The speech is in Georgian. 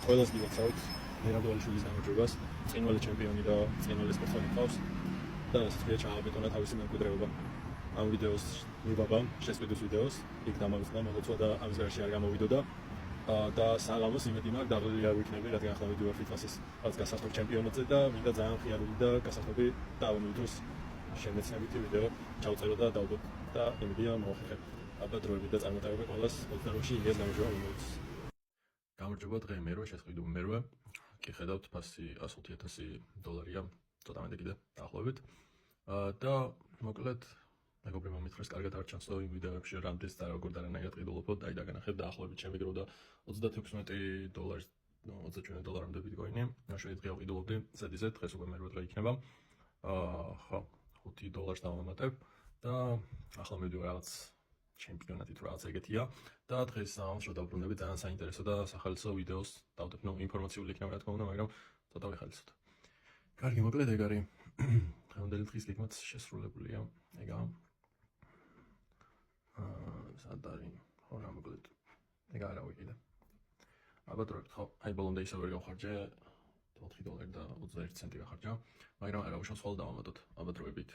ყველას გილოცავთ მერაბდვალიშვილის გამარჯვებას, წინვალი ჩემპიონი და წინვალი სპორტსმენი ყავს და რასაც ჩააბეტონა თავისი მემკვიდრეობა. ამ ვიდეოს მიბაბამ შესყიდვის ვიდეოს, იქ დამავიწყდა მოგეცვა და ამის გარშე არ გამოვიდოდა და საღამოს იმედი მაქვს დაღლილი არ ვიქნები, რადგან ახლა მივიდივარ ფიტნესის რაც გასართობ ჩემპიონატზე და მინდა ძალიან ხიარული და გასართობი დავამოვიდოს შემეცნებითი ვიდეო ჩავწერო და დავდო და იმედია მოვახერხებ. ალბათ დროებით და წარმატებები ყველას 28-ში იგეს გამარჯვება მომეც. გამარჯვება დღე მერვე შესყიდულ მერვე. კი ხედავთ ფასი $100,000 ცოტა მეტი კიდე დაახლოებით. და მოკლედ მეგობრებმა მითხრეს კარგად არ ჩანს იმ ვიდეოებში რამდენს და როგორ და რანაირად ყიდულობო და დაინახეთ დაახლოებით ჩემი დრო და $36 $37 ბიტკოინი. ნაშენი დღე ვყიდულობდი ზედიზე, დღეს უკვე მერვე დღე იქნება. ხო, $5 დავამატებ და ახლა მივიდივარ რაღაც ჩემპიონატით რაღაც ეგეთია და დღეს საღამოს რო დავბრუნდები ძალიან საინტერესო და სახალისო ვიდეოს დავდებ. ინფორმაციული იქნება რა თქმა უნდა, მაგრამ ცოტა ვიხალისოთ. კარგი, მოკლედ ეგ არის დღევანდელი დღის გეგმაც შესრულებულია. ეგა სად არის? ხო, რა მოკლედ. ეგ არავი კიდე. ალბათ რო ხო, აი ბოლომდე ისე ვერ გავხარჯე $4 და 21 ცენტი გახარჯა, მაგრამ არა უშავს ხოლმე დავამატოთ. ალბათ როებით.